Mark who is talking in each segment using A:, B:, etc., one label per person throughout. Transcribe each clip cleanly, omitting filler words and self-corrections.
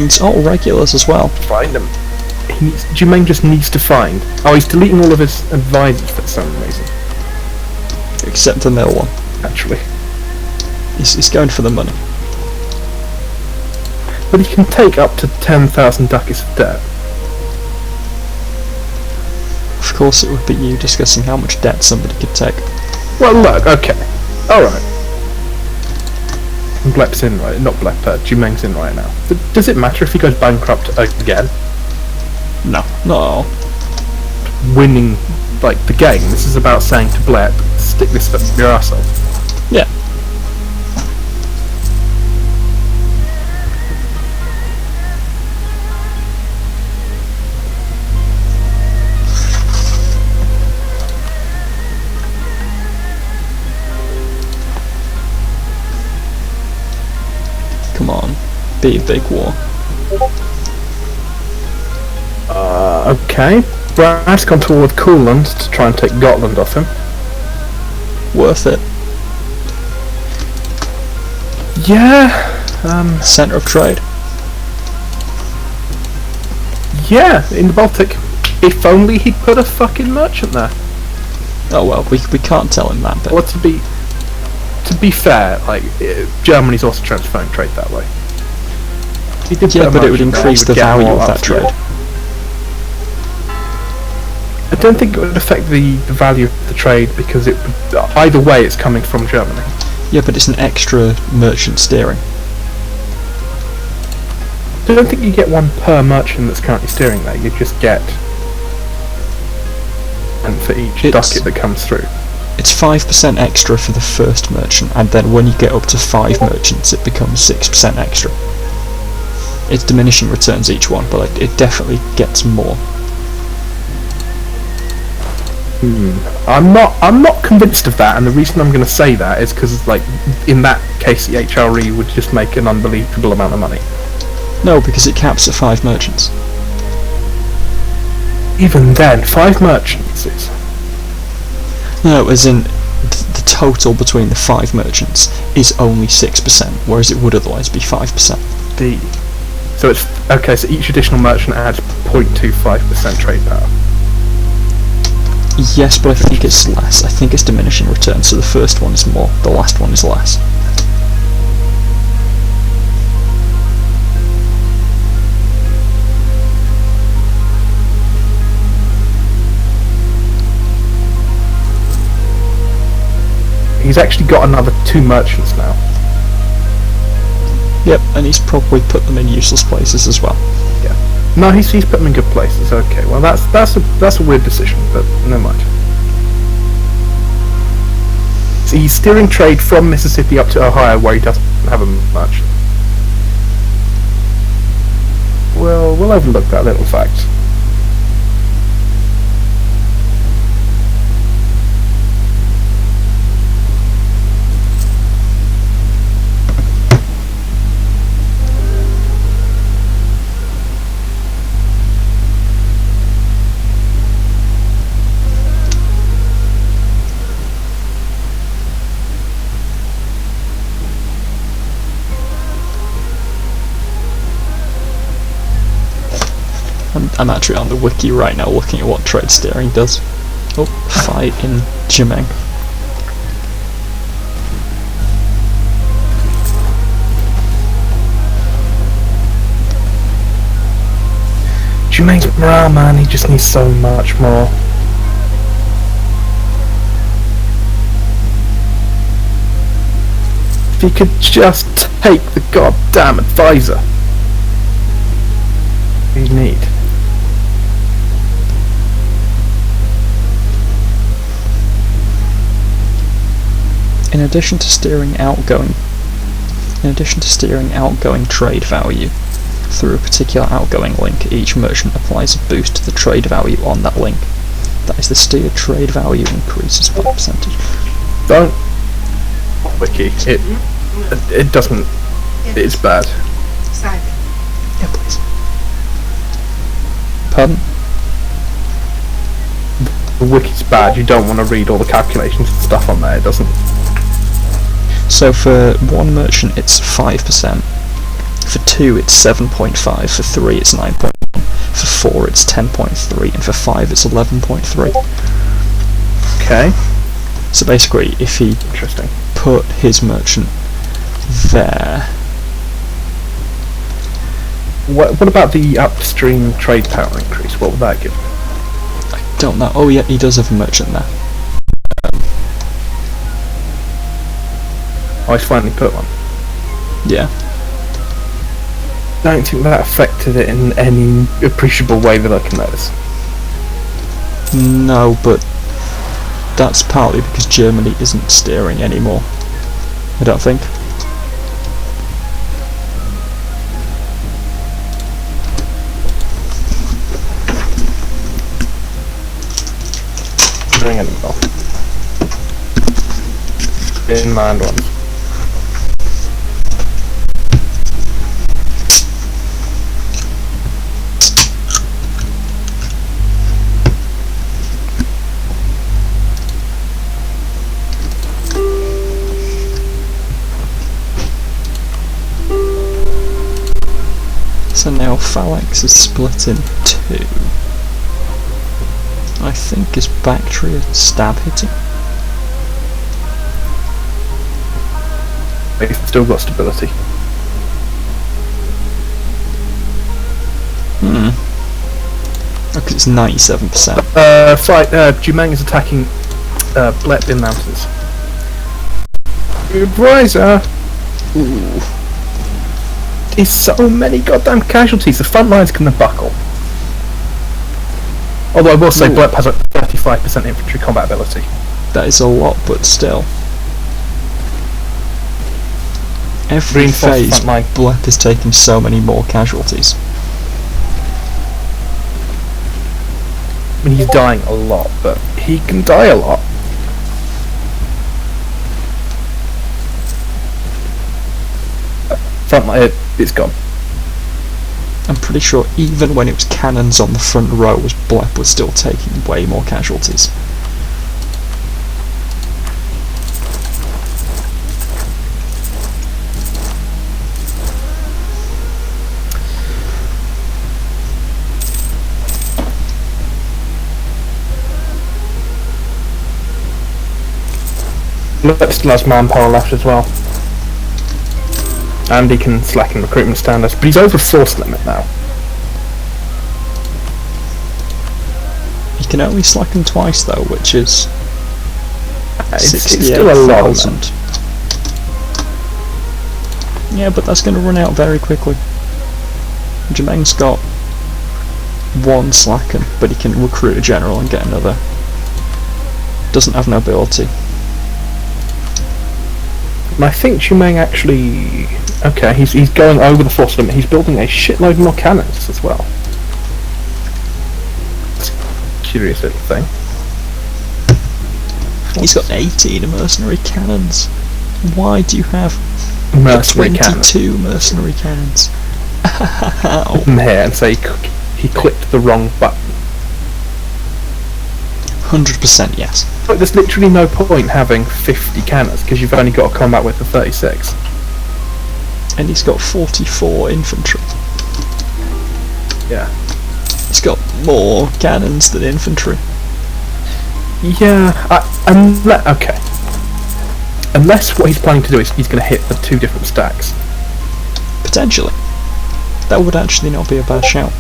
A: It's all regulars as well.
B: Find him. Jermaine just needs to find. Oh, he's deleting all of his advisors for some reason.
A: Except the mill one.
B: Actually.
A: He's going for the money.
B: But he can take up to 10,000 ducats of debt.
A: Of course it would be you discussing how much debt somebody could take.
B: Well, look, okay. Alright. Blep's in right, not Blep, Jumeng's in right now. Does it matter if he goes bankrupt again?
A: No, not at all.
B: Winning, like, the game. This is about saying to Blep, stick this up your arsehole.
A: Yeah. Come on, be a big war.
B: Okay. Brad's gone toward Courland to try and take Gotland off him.
A: Worth it.
B: Yeah.
A: Centre of trade.
B: Yeah, in the Baltic. If only he'd put a fucking merchant there.
A: Oh well, we can't tell him that bit.
B: Well, to be fair, like Germany's also transferring trade that way. He did
A: Yeah,
B: put a
A: but it would
B: merchant there,
A: increase
B: he
A: the
B: would get
A: value
B: more
A: of that
B: upstream.
A: trade.
B: I don't think it would affect the value of the trade because it would, either way it's coming from Germany.
A: Yeah, but it's an extra merchant steering.
B: I don't think you get one per merchant that's currently steering there. You just get one for each ducat that comes through.
A: It's 5% extra for the first merchant, and then when you get up to 5 merchants it becomes 6% extra. It's diminishing returns each one, but it definitely gets more.
B: I'm not convinced of that, and the reason I'm going to say that is because, like, in that case, the HRE would just make an unbelievable amount of money.
A: No, because it caps at 5 merchants.
B: Even then, 5 merchants is...
A: No, as in the total between the 5 merchants is only 6%, whereas it would otherwise be 5%.
B: So it's okay. So each additional merchant adds 0.25% trade power.
A: Yes, but I think it's less. I think it's diminishing returns, so the first one is more, the last one is less.
B: He's actually got another 2 merchants now.
A: Yep, and he's probably put them in useless places as well.
B: Yeah. No, he's put them in good places. Okay, well that's a weird decision, but never mind. So he's steering trade from Mississippi up to Ohio, where he doesn't have a merchant. Well, we'll overlook that little fact.
A: I'm actually on the wiki right now looking at what trade steering does. Oh, fight in Jimeng.
B: Jimeng's morale, man, he just needs so much more. If he could just take the goddamn advisor. You need.
A: In addition to steering outgoing trade value through a particular outgoing link, each merchant applies a boost to the trade value on that link. That is, the steered trade value increases by percentage.
B: Don't wiki. It doesn't. It's bad.
A: Yeah, please. Pardon?
B: The wiki's bad. You don't want to read all the calculations and stuff on there. It doesn't.
A: So for one merchant it's 5%, For 2 it's 7.5, for 3 it's 9.1, for 4 it's 10.3, and for 5 it's 11.3.
B: Okay.
A: So basically, if he
B: Interesting.
A: put his merchant there...
B: What about the upstream trade power increase? What would that give?
A: I don't know. Oh yeah, he does have a merchant there.
B: I finally put one.
A: Yeah.
B: I don't think that affected it in any appreciable way that I can notice.
A: No, but that's partly because Germany isn't steering anymore. I don't think.
B: Doing it well. Inland ones.
A: So now Phalanx is split in 2. I think is Bactria stab hitting?
B: They've still got stability.
A: Because it's 97%.
B: Jumang is attacking Blep in mountains. Good riser!
A: Ooh.
B: There's so many goddamn casualties, the front line's gonna buckle. Although I will say Blep has a 35% infantry combat ability.
A: That is a lot, but still. Every
B: Reinforce
A: phase,
B: front line.
A: Blep is taking so many more casualties.
B: I mean, he's dying a lot, but he can die a lot. Front line, it's gone.
A: I'm pretty sure even when it was cannons on the front rows, Blep was still taking way more casualties.
B: Blep still has manpower left as well. And he can slacken recruitment standards, but he's over force limit now.
A: He can only slacken twice though, which is
B: It's still a lot of
A: 68,000. Yeah, but that's going to run out very quickly. Jermaine's got 1 slacken, but he can recruit a general and get another. Doesn't have nobility.
B: And I think Jumang actually... Okay, he's going over the force limit. He's building a shitload more cannons as well. It's a curious little thing.
A: He's got 18 mercenary cannons. Why do you have
B: Mercenary
A: 22 mercenary cannons? How?
B: From here and say he clicked the wrong button.
A: 100% yes.
B: But there's literally no point having 50 cannons because you've only got to combat with the 36.
A: And he's got 44 infantry.
B: Yeah.
A: He's got more cannons than infantry.
B: Yeah, okay. Unless what he's planning to do is he's going to hit the 2 different stacks.
A: Potentially. That would actually not be a bad shout.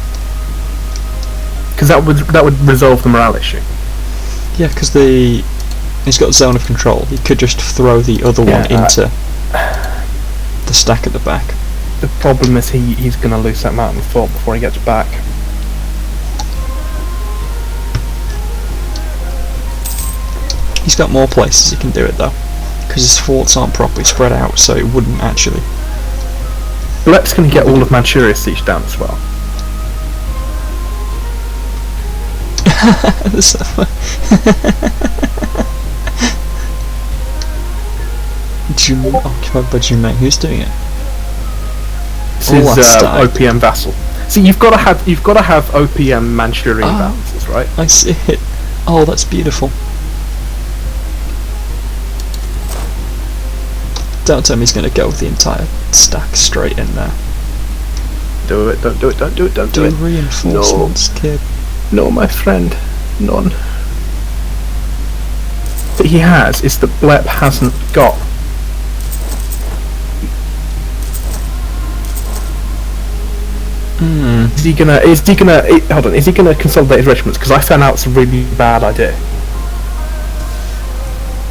B: Because that would resolve the morale issue.
A: Yeah, because he's got zone of control. He could just throw the other one into the stack at the back.
B: The problem is he's going to lose that mountain fort before he gets back.
A: He's got more places he can do it though, because his forts aren't properly spread out, so it wouldn't actually.
B: Blep's going to get all of Manchuria sieged down as well.
A: Occupied by Jumang. Who's doing it?
B: This is OPM vassal. See, you've got to have OPM Manchurian balances, right?
A: I see it. Oh, that's beautiful. Don't tell me he's going to go with the entire stack straight in there.
B: do it, don't do it, don't do it, don't do
A: Do
B: it.
A: reinforcements, kid.
B: No, my friend. None. That he has is that Blep hasn't got. Is he gonna consolidate his regiments? Because I found out it's a really bad idea.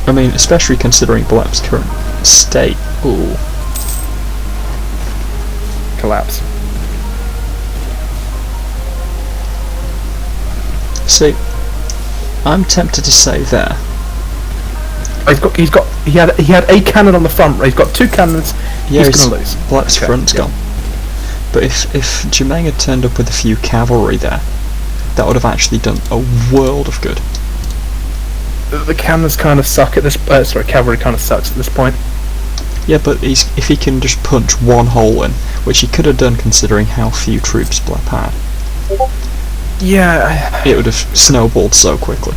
A: I mean, especially considering Blep's current state. Ooh.
B: Collapse.
A: See, I'm tempted to say there.
B: He had a cannon on the front. He's got 2 cannons.
A: Yeah,
B: he's gonna lose.
A: Blep's front's gone. But if Germain had turned up with a few cavalry there, that would have actually done a world of good.
B: The cannons kind of suck at this. Cavalry kind of sucks at this point.
A: Yeah, but if he can just punch one hole in, which he could have done considering how few troops Blep had.
B: Yeah,
A: it would have snowballed so quickly.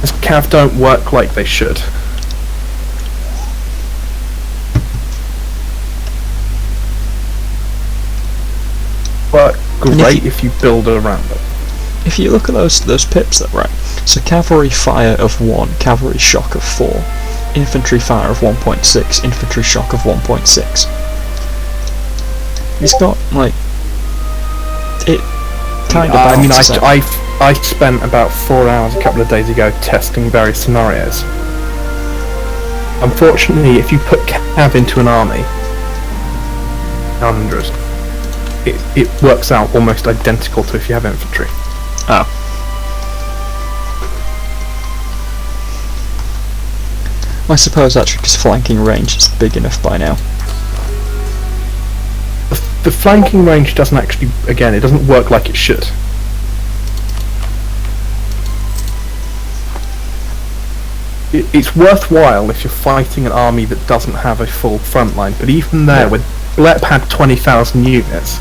B: His cav don't work like they should. Work great if you build around it.
A: If you look at those pips there, right? So cavalry fire of 1, cavalry shock of 4, infantry fire of 1.6, infantry shock of 1.6. He's got like it kind of.
B: I mean, I spent about 4 hours a couple of days ago testing various scenarios. Unfortunately, if you put cav into an army, 100, it works out almost identical to if you have infantry.
A: Oh. I suppose actually because flanking range is big enough by now.
B: The flanking range doesn't actually, again, it doesn't work like it should. It's worthwhile if you're fighting an army that doesn't have a full front line, but even there, when Blep had 20,000 units,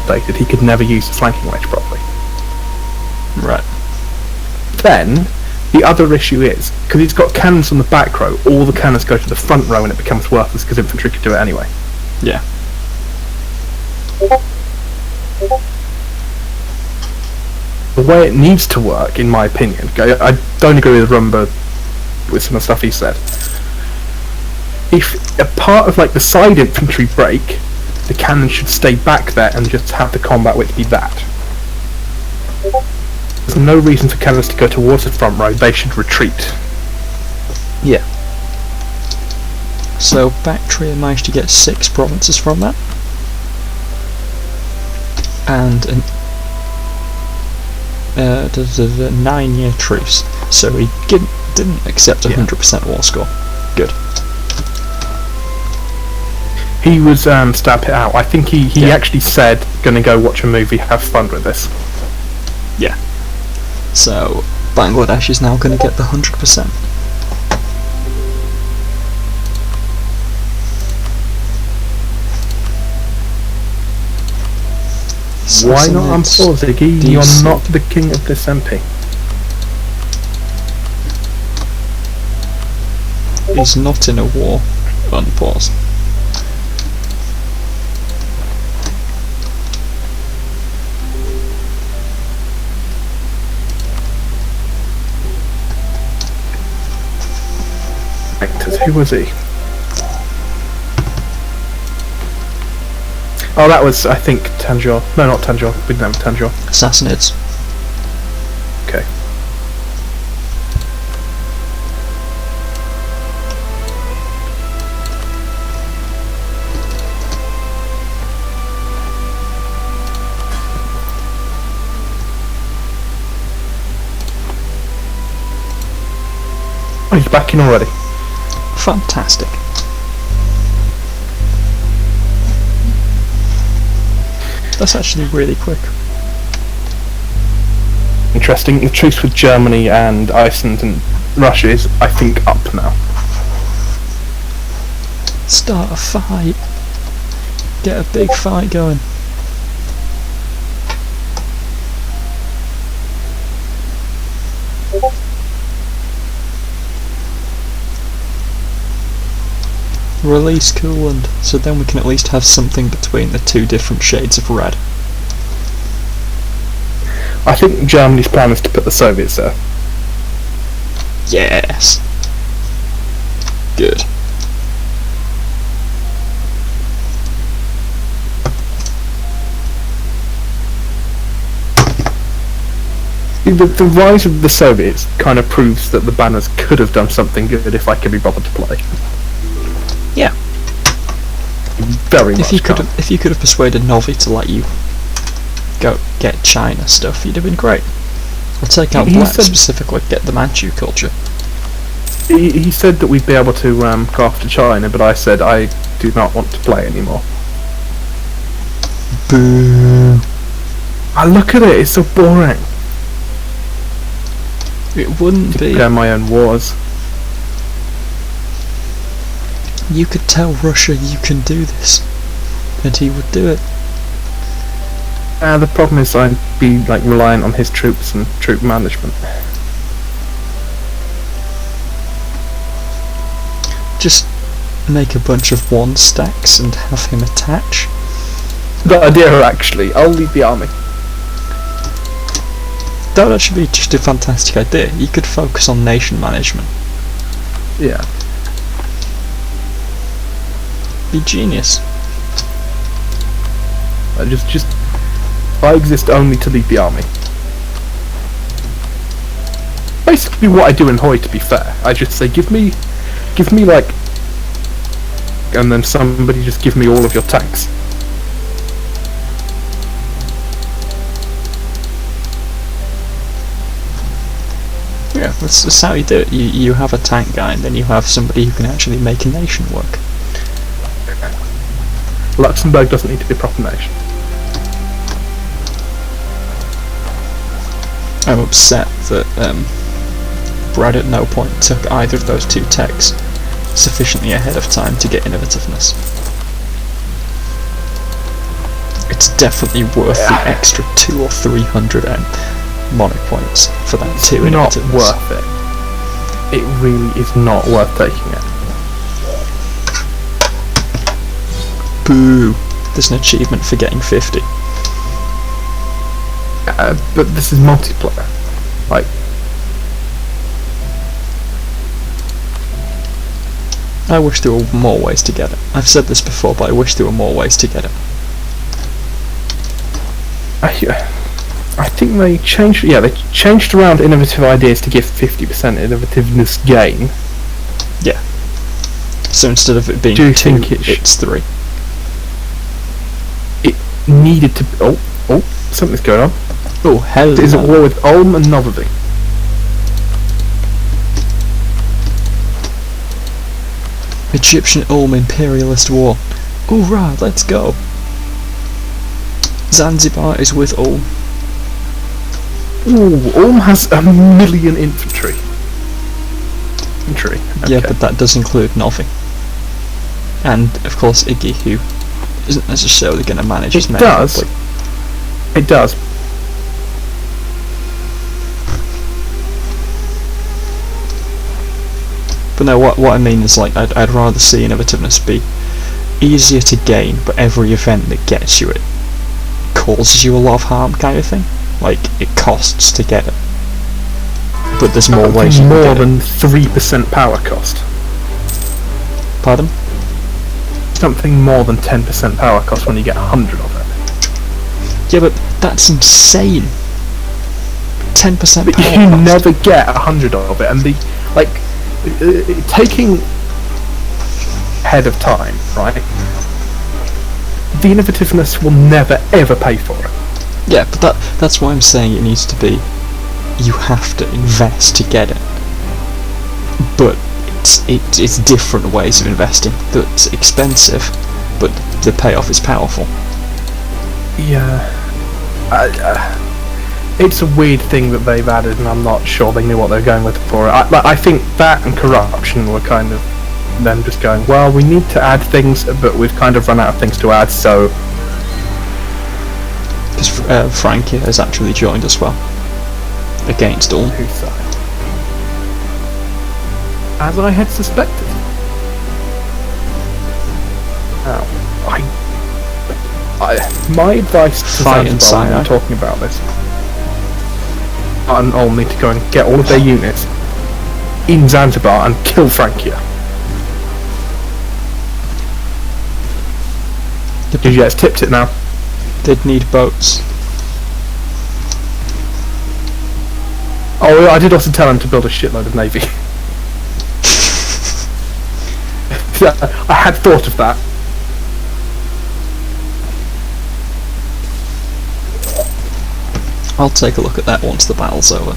B: stated he could never use the flanking range properly.
A: Right.
B: Then, the other issue is, because he's got cannons on the back row, all the cannons go to the front row and it becomes worthless because infantry could do it anyway.
A: Yeah.
B: The way it needs to work, in my opinion, I don't agree with Rumba with some of the stuff he said. If a part of like the side infantry break, the cannon should stay back there and just have the combat width be that. There's no reason for cannons to go towards the front row, they should retreat.
A: Yeah. So Bactria managed to get 6 provinces from that. And a 9-year truce. So he didn't accept 100% war score. Good.
B: He was stamp it out. I think he actually said, gonna go watch a movie, have fun with this.
A: Yeah. So Bangladesh is now going to get the 100%.
B: Why not unpause, Ziggy? You're not the king of this MP.
A: He's not in a war. Unpause.
B: Who was he? Oh, that was, I think, Tanjore. No, not Tanjore. We didn't have Tanjore.
A: Sassanids.
B: Okay. Oh, he's back in already.
A: Fantastic. That's actually really quick.
B: Interesting. The truce with Germany and Iceland and Russia is, I think, up now.
A: Start a fight. Get a big fight going. Release coolant, so then we can at least have something between the two different shades of red.
B: I think Germany's plan is to put the Soviets there.
A: Yes. Good.
B: The rise of the Soviets kind of proves that the banners could have done something good if I could be bothered to play.
A: Yeah.
B: Very much.
A: If you could have persuaded Novi to let you go get China stuff, you'd have been great. Or take out Black specifically, get the Manchu culture.
B: He said that we'd be able to go after China, but I said I do not want to play anymore.
A: Boo.
B: I look at it, it's so boring.
A: It wouldn't be.
B: Declare my own wars.
A: You could tell Russia you can do this, and he would do it.
B: The problem is I'd be like reliant on his troops and troop management.
A: Just make a bunch of 1 stacks and have him attach.
B: Good idea, actually. I'll lead the army.
A: That would actually be just a fantastic idea. You could focus on nation management.
B: Yeah.
A: Be genius.
B: I exist only to lead the army. Basically what I do in Hoi, to be fair. I just say, give me like, and then somebody just give me all of your tanks.
A: Yeah, that's how you do it. You have a tank guy, and then you have somebody who can actually make a nation work.
B: Luxembourg doesn't need to be a proper nation.
A: I'm upset that Brad at no point took either of those 2 techs sufficiently ahead of time to get innovativeness. It's definitely worth the extra 200 or 300 mono points for that 2 innovativeness.
B: Not worth it. It really is not worth taking it.
A: Boo! There's an achievement for getting 50.
B: But this is multiplayer. Like,
A: I wish there were more ways to get it. I've said this before, but I wish there were more ways to get it.
B: I think they changed. Yeah, they changed around innovative ideas to give 50% innovativeness gain.
A: Yeah. So instead of it being
B: Do you
A: 2,
B: think
A: it's 3.
B: It needed to. Oh, something's going on.
A: Oh, hell!
B: Is it war with Ulm and Novovi?
A: Egyptian Ulm imperialist war. Hoorah! Let's go. Zanzibar is with Ulm.
B: Ooh, Ulm has 1 million infantry. Okay.
A: Yeah, but that does include Novi. And, of course, Iggy, who isn't necessarily going to manage his men.
B: It does.
A: But no, what I mean is, like, I'd rather see innovativeness be easier to gain, but every event that gets you it causes you a lot of harm, kind of thing. Like, it costs to get it, but there's more ways you can
B: more
A: get
B: than
A: it.
B: 3% power cost.
A: Pardon?
B: Something more than 10% power cost when you get 100 of it.
A: Yeah, but that's insane. 10%
B: But
A: power
B: you
A: cost.
B: never get 100 of it, and the taking ahead of time, right? The innovativeness will never ever pay for it.
A: Yeah, but that's why I'm saying it needs to be. You have to invest to get it, but it's different ways of investing. That's expensive, but the payoff is powerful.
B: Yeah, it's a weird thing that they've added, and I'm not sure they knew what they were going with for it. I think that and corruption were kind of them just going, well, we need to add things, but we've kind of run out of things to add, so.
A: Because Frankie has actually joined as well. Against all.
B: Whose side? As I had suspected. My advice to
A: Fight in
B: Zanzibar when
A: Sinai.
B: we're talking about this, and I'll need to go and get all of their units in Zanzibar and kill Francia. Because yeah, it's tipped it now.
A: They'd need boats.
B: Oh, I did also tell him to build a shitload of navy. I had thought of that.
A: I'll take a look at that once the battle's over.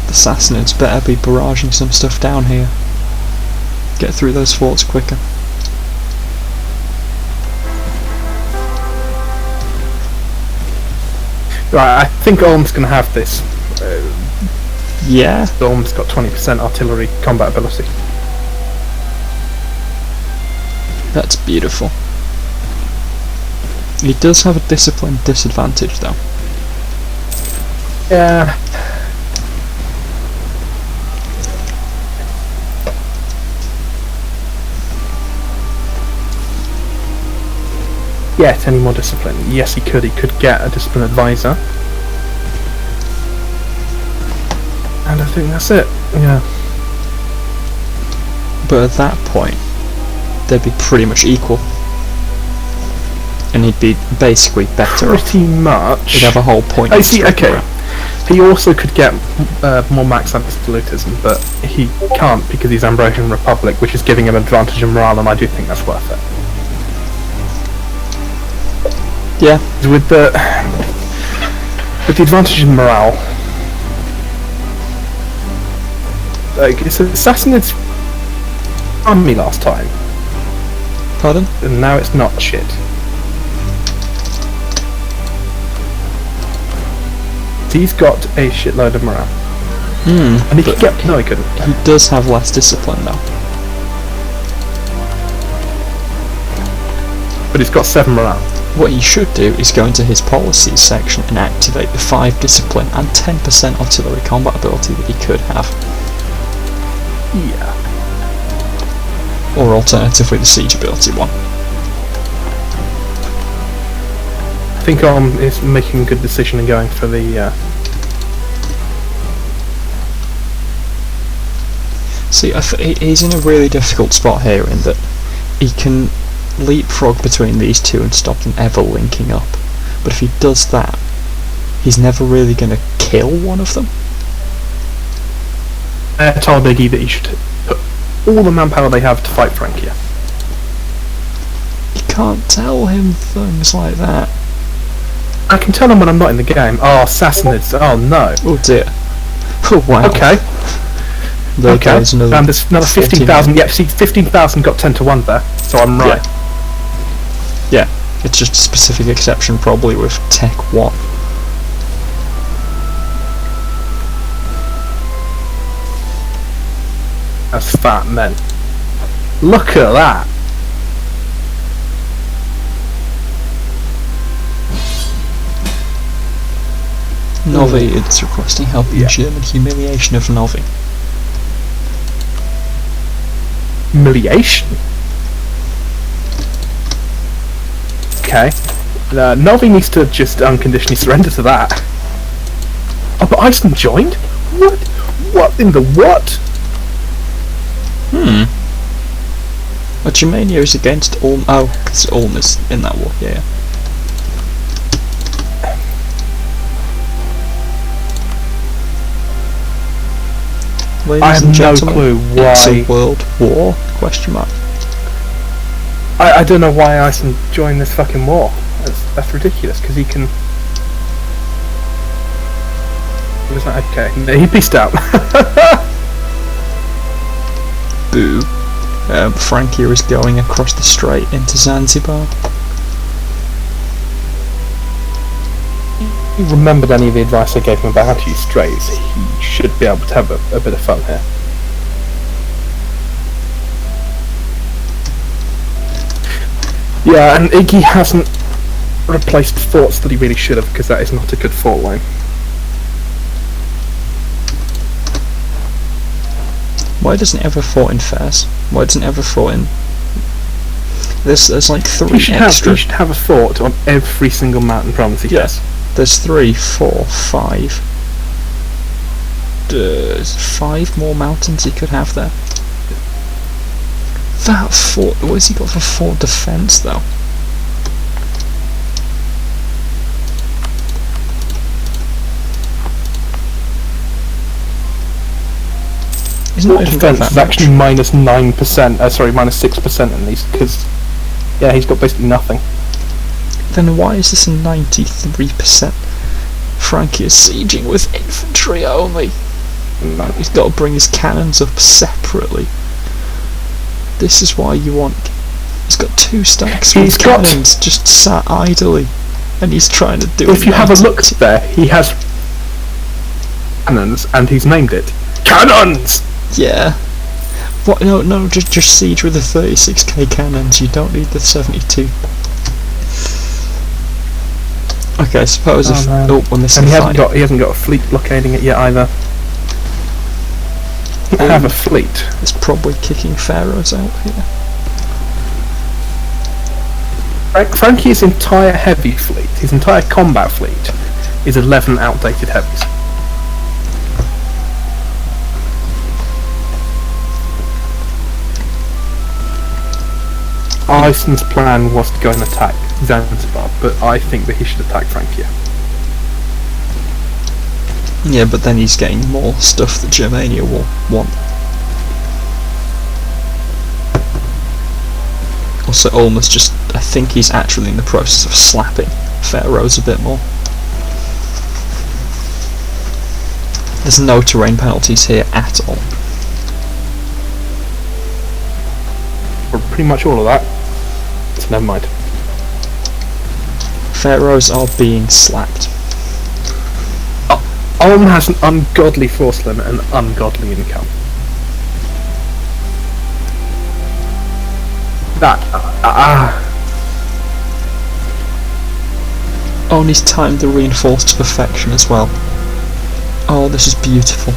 A: The Sassanids better be barraging some stuff down here. Get through those forts quicker.
B: Right, I think Ulm's going to have this.
A: Yeah?
B: Ulm's got 20% artillery combat ability.
A: That's beautiful. He does have a discipline disadvantage though.
B: Yeah. Get any more discipline? Yes, he could. He could get a discipline advisor. And I think that's it. Yeah.
A: But at that point, they'd be pretty much equal. And he'd be basically better off.
B: Pretty much.
A: He'd have a whole point.
B: I see, okay. He also could get more max absolutism, but he can't because he's Ambrosian Republic, which is giving him advantage in morale, and I do think that's worth it.
A: Yeah.
B: With the advantage in morale, like it's Assassin's army last time,
A: Pardon?
B: and now it's not shit. He's got a shitload of morale. And he could get... No, he couldn't.
A: He does have less discipline though.
B: But he's got 7 morale.
A: What he should do is go into his policies section and activate the 5 discipline and 10% artillery combat ability that he could have.
B: Yeah.
A: Or alternatively the siege ability one.
B: I think is making a good decision and going for the...
A: See, he's in a really difficult spot here in that he can leapfrog between these two and stop them ever linking up. But if he does that, he's never really going to kill one of them.
B: I told Biggie that he should put all the manpower they have to fight Francia.
A: You can't tell him things like that.
B: I can tell him when I'm not in the game. Oh, Sassanids. Oh no.
A: Oh dear. Oh wow.
B: Okay.
A: There
B: Okay.
A: goes another
B: And there's another 15,000. Yep. See, 15,000 got 10 to 1 there. So I'm right.
A: Yeah. It's just a specific exception probably with Tech 1.
B: That's fat men. Look at that.
A: Novi is requesting help in German humiliation of Novi.
B: Humiliation? Okay. Novi needs to just unconditionally surrender to that. Oh, but Iceland joined? What? What in the what?
A: But Germania is against Ulm. Oh, because Ulm is in that war, yeah. Ladies
B: I have
A: and
B: no
A: gentlemen,
B: clue
A: it's
B: why.
A: a world war? Question mark.
B: I don't know why Iceland joined this fucking war. That's ridiculous, because he can... He was like, okay, he peaced out.
A: Boo. Francia is going across the strait into Zanzibar.
B: If he remembered any of the advice I gave him about how to use strays, he should be able to have a bit of fun here. Yeah, and Iggy hasn't replaced forts that he really should have, because that is not a good fort line.
A: Why doesn't it ever fought in Fez? Why doesn't it ever fought in There's like three
B: He should
A: extra.
B: have a fort on every single mountain province he has.
A: There's 3, 4, 5. There's 5 more mountains he could have there. That fort. What's he got for fort defense though?
B: Fort defense is actually minus 9%. Sorry, minus 6% in these because he's got basically nothing.
A: Then why is this a 93%? Frankie is sieging with infantry only. He's got to bring his cannons up separately. This is why you want. He's got 2 stacks of cannons just sat idly, and he's trying to do.
B: If you have a look there, he has cannons, and he's named it cannons.
A: Yeah. What? No. Just siege with the 36k cannons. You don't need the 72. Okay, I suppose when this
B: and he hasn't got a fleet blockading it yet either. Have a fleet.
A: It's probably kicking pharaohs out here.
B: Frankie's entire heavy fleet, his entire combat fleet, is 11 outdated heavies. Iceland's plan was to go and attack Zanzibar, but I think that he should attack Francia.
A: Yeah, but then he's getting more stuff that Germania will want. Also, Ulmer's just... I think he's actually in the process of slapping pharaohs a bit more. There's no terrain penalties here at all.
B: Or pretty much all of that. So never mind.
A: Pharaohs are being slapped.
B: Ulm has an ungodly force limit and ungodly income.
A: Oh, and he's timed the reinforced to perfection as well. Oh, this is beautiful.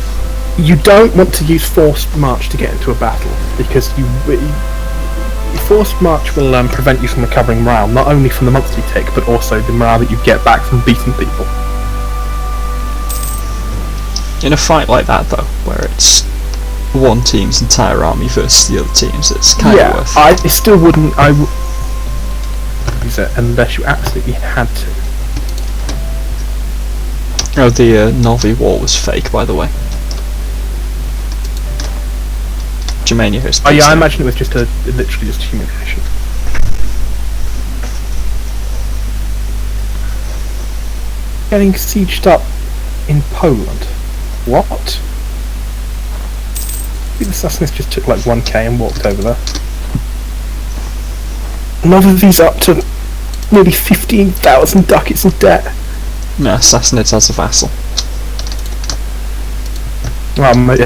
B: You don't want to use forced march to get into a battle, because forced march will prevent you from recovering morale, not only from the months you take, but also the morale that you get back from beating people.
A: In a fight like that, though, where it's one team's entire army versus the other teams, it's kind of worth it.
B: I still wouldn't use it unless you absolutely had to.
A: Oh, the Novi war was fake, by the way. Germania has.
B: Oh yeah, I imagine it was just literally just humiliation. Getting sieged up in Poland. What? The assassins just took like 1k and walked over there. Novi's up to nearly 15,000 ducats in debt.
A: No, Sassanids as a vassal.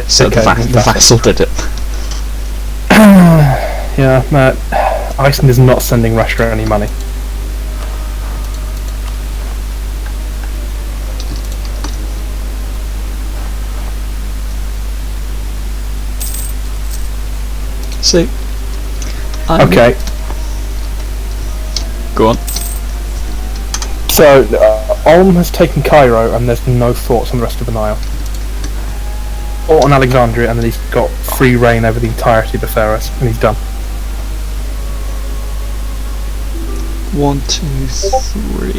A: So
B: okay,
A: the vassal did it.
B: Yeah, Iceland is not sending Russia any money.
A: See?
B: Okay.
A: Go on.
B: So, Ulm has taken Cairo and there's no forts on the rest of the Nile. Or on Alexandria, and then he's got free reign over the entirety of the Pharos, and he's done.
A: 1, 2, 3,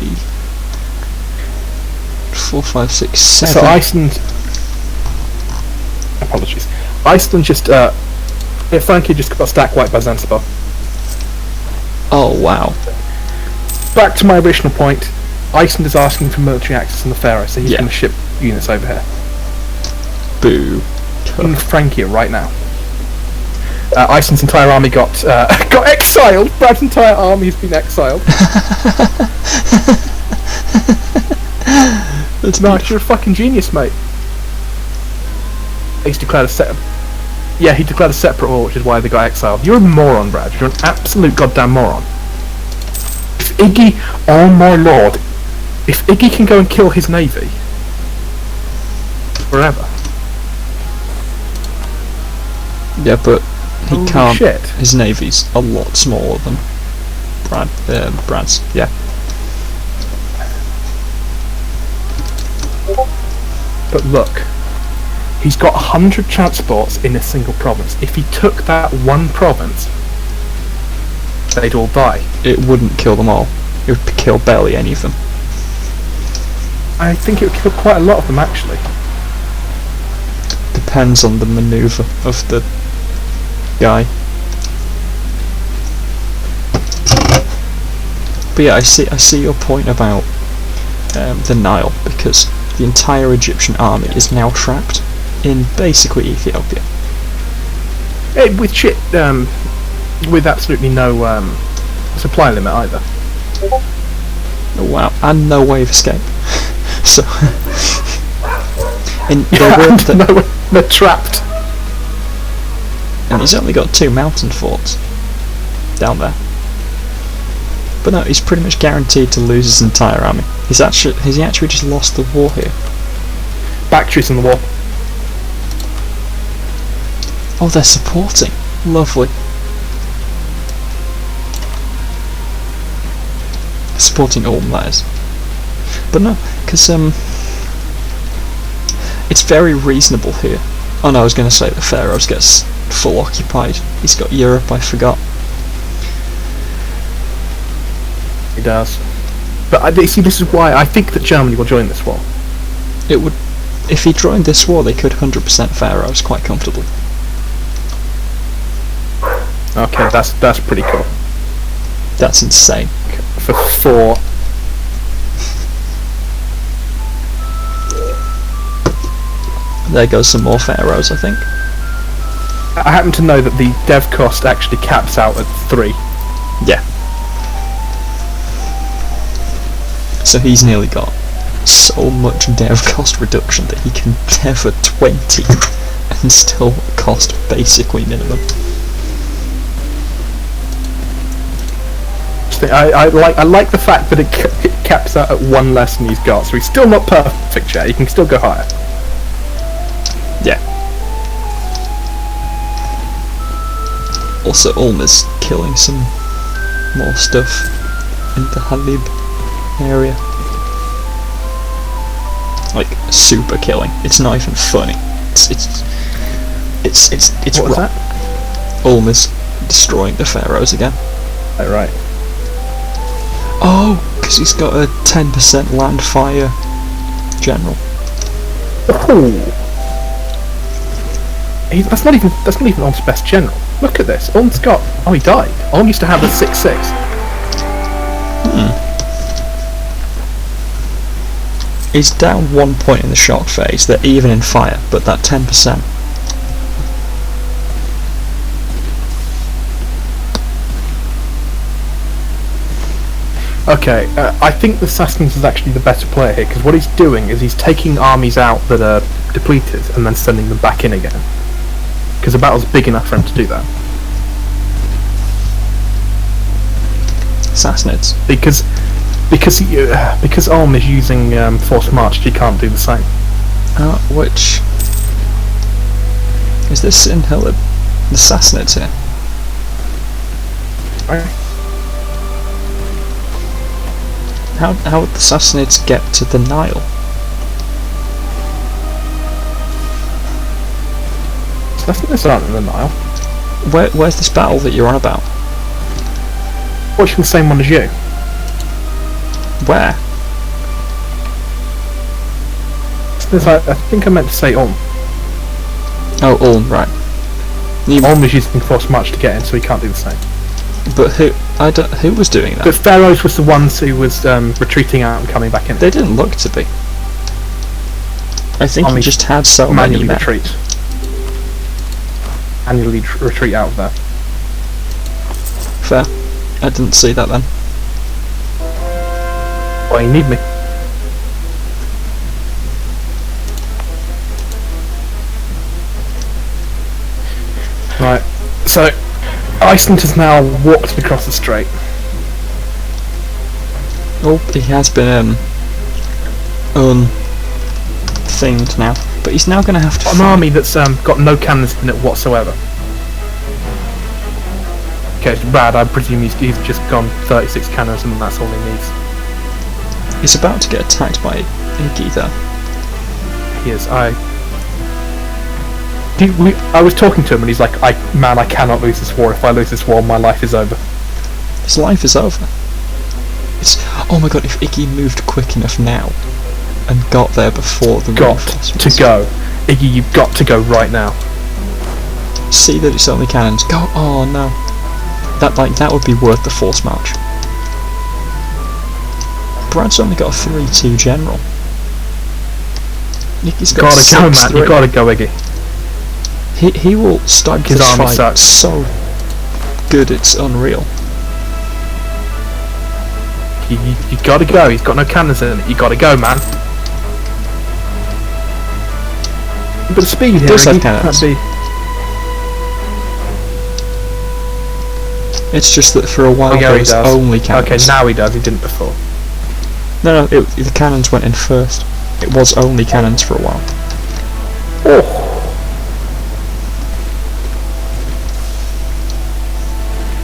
A: 4, 5, 6, 7.
B: So Iceland... Apologies. Iceland just, Frankie just got stack wiped by Zanzibar.
A: Oh, wow.
B: Back to my original point, Iceland is asking for military access on the Pharos, so he's going to ship units over here.
A: Boo.
B: In Francia right now. Iceland's entire army got exiled. Brad's entire army has been exiled.
A: That's
B: Mark, you're a fucking genius, mate. He's declared a he declared a separate war, which is why they got exiled. You're a moron, Brad. You're an absolute goddamn moron. If Iggy, oh my lord, if Iggy can go and kill his navy, forever.
A: Yeah, but He
B: Holy
A: can't.
B: shit.
A: His navy's a lot smaller than Brad's. Yeah.
B: But look, he's got 100 transports in a single province. If he took that one province, they'd all die.
A: It wouldn't kill them all. It would kill barely any of them.
B: I think it would kill quite a lot of them, actually.
A: Depends on the manoeuvre of the guy. But yeah, I see your point about the Nile, because the entire Egyptian army is now trapped in basically Ethiopia.
B: With shit, with absolutely no supply limit either.
A: Oh, wow, and no way of escape. So, and
B: they're trapped.
A: And he's only got 2 mountain forts down there. But no, he's pretty much guaranteed to lose his entire army. Has he actually just lost the war here?
B: Bactrians in the war.
A: Oh, they're supporting. Lovely. Supporting Ulm, that is. But no, because it's very reasonable here. Oh no, I was going to say the Pharaohs gets full occupied. He's got Europe, I forgot.
B: He does. But see, this is why I think that Germany will join this war.
A: It would, if he joined this war, they could 100% Pharaohs quite comfortably.
B: Okay, that's pretty cool.
A: That's insane.
B: For 4.
A: There goes some more Pharaohs, I think.
B: I happen to know that the dev cost actually caps out at 3.
A: Yeah. So he's nearly got so much dev cost reduction that he can dev at 20 and still cost basically minimum.
B: I like the fact that it caps out at 1 less than he's got, so he's still not perfect yet. He can still go higher.
A: Yeah. Also, Ulm is killing some more stuff in the Halib area. Like, super killing. It's not even funny. It's
B: What was that?
A: Ulm is destroying the Pharaohs again.
B: Oh, right.
A: Oh, because he's got a 10% land fire general.
B: Oh. That's not even Ulm's best general. Look at this. Ulm's got. Oh, he died. Ulm used to have a 6/6.
A: He's down 1 point in the shock phase. They're even in fire, but that 10%.
B: Okay, I think the Sassanids is actually the better player here, because what he's doing is he's taking armies out that are depleted and then sending them back in again. Because the battle's big enough for him to do that.
A: Sassanids.
B: Because Ulm is using forced march, he can't do the same.
A: Which is this in Hilib? The Sassanids here.
B: Right.
A: How would the Sassanids get to the Nile?
B: Sassanids aren't in the Nile.
A: Where's this battle that you're on about?
B: Watching the same one as you.
A: Where?
B: I think I meant to say Ulm.
A: Oh, Ulm, right.
B: Ulm is using forced march to get in, so he can't do the same.
A: But who was doing that?
B: But Pharaohs was the ones who was retreating out and coming back in.
A: They didn't look to be. I think he just had so many men.
B: Manually retreat out of there.
A: Fair. I didn't see that then.
B: Well, you need me. Right. So, Iceland has now walked across the strait.
A: Oh, he has been thinged now, but he's now going to have to
B: An army that's got no cannons in it whatsoever. Okay, Brad, I presume he's just gone 36 cannons and that's all he needs.
A: He's about to get attacked by Iggy though.
B: He is. I was talking to him and he's like, I cannot lose this war. If I lose this war, my life is over.
A: His life is over. Oh my god, if Iggy moved quick enough now and got there before the reinforcements.
B: Got to go. Iggy, you've got to go right now.
A: See that it's only cannons. Go. Oh no. That would be worth the force march. Brad's only got a 3-2 general. Iggy's got
B: gotta go,
A: 6-3.
B: man. You gotta go, Iggy.
A: He will start
B: His
A: this
B: army
A: fight
B: sucks.
A: so good it's unreal.
B: You gotta go. He's got no cannons in it. You gotta go, man. But speed here.
A: Does have
B: Iggy,
A: cannons.
B: can't
A: It's just that for a while
B: yeah,
A: there
B: he
A: was
B: does.
A: only cannons.
B: Okay, now he does. He didn't before.
A: No, the cannons went in first. It was only cannons for a while.
B: Oh.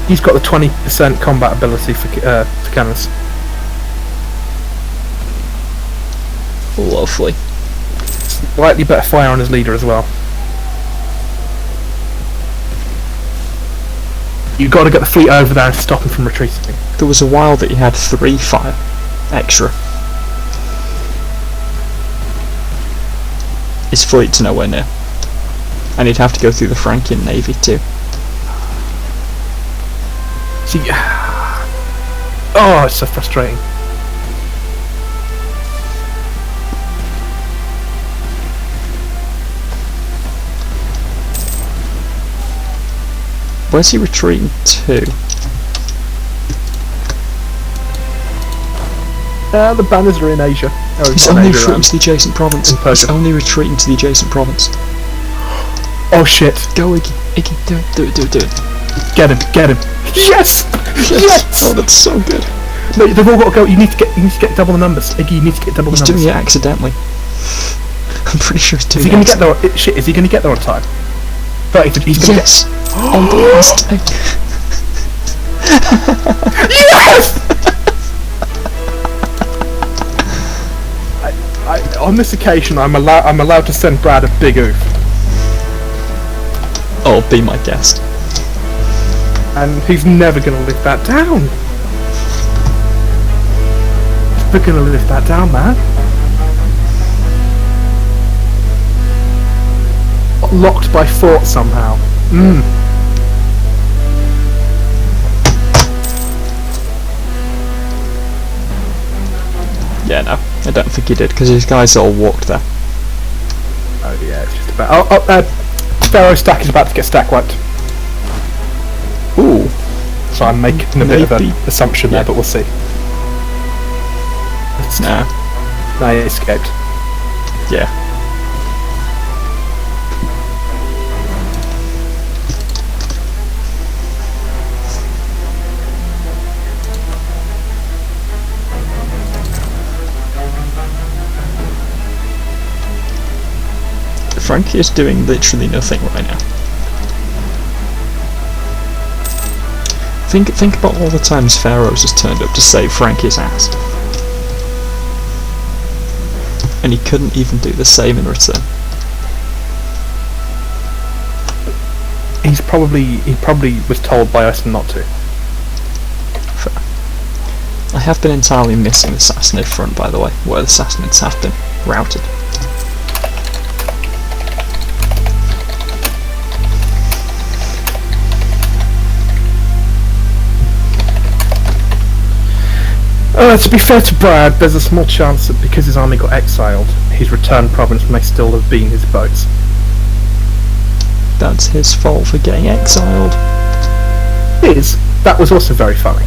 B: He's got the 20% combat ability for cannons.
A: Lovely.
B: Slightly better fire on his leader as well. You got to get the fleet over there and stop him from retreating.
A: There was a while that he had 3 fire extra. His fleet's nowhere near. And he'd have to go through the Frankian navy too.
B: See, oh, it's so frustrating.
A: Where's he retreating to?
B: The banners are in Asia. Oh,
A: He's
B: not in
A: only
B: Asia,
A: retreating to the adjacent province.
B: in Persia.
A: He's only retreating to the adjacent province.
B: Oh shit!
A: Go Iggy, Iggy, do it.
B: Get him! Get him! Yes! Yes!
A: Oh, that's so good.
B: No, they've all got to go. You need to get double the numbers. Iggy, you need to get double
A: He's
B: the numbers.
A: doing it accidentally. I'm pretty sure he's doing
B: Is he
A: it.
B: going to get there? Shit! Is he going to get there on time? 30. He's going to
A: Yes! On the last day.
B: Yes! On this occasion, I'm allowed to send Brad a big oof,
A: Oh, be my guest.
B: and he's never going to live that down. We're going to live that down, man. Locked by fort somehow.
A: Yeah, no, I don't think he did, because his guys all walked there.
B: Oh yeah, it's just about. Pharaoh stack is about to get stack wiped.
A: Ooh,
B: So I'm making a bit of
A: Maybe.
B: an assumption there, but we'll see.
A: nah,
B: No, he escaped.
A: yeah. Frankie is doing literally nothing right now. Think about all the times Pharaohs has turned up to save Frankie's ass. And he couldn't even do the same in return.
B: He probably was told by us not to.
A: I have been entirely missing the Sassanid front, by the way, where the Sassanids have been routed.
B: To be fair to Brad, there's a small chance that because his army got exiled, his return province may still have been his boats.
A: That's his fault for getting exiled.
B: That was also very funny.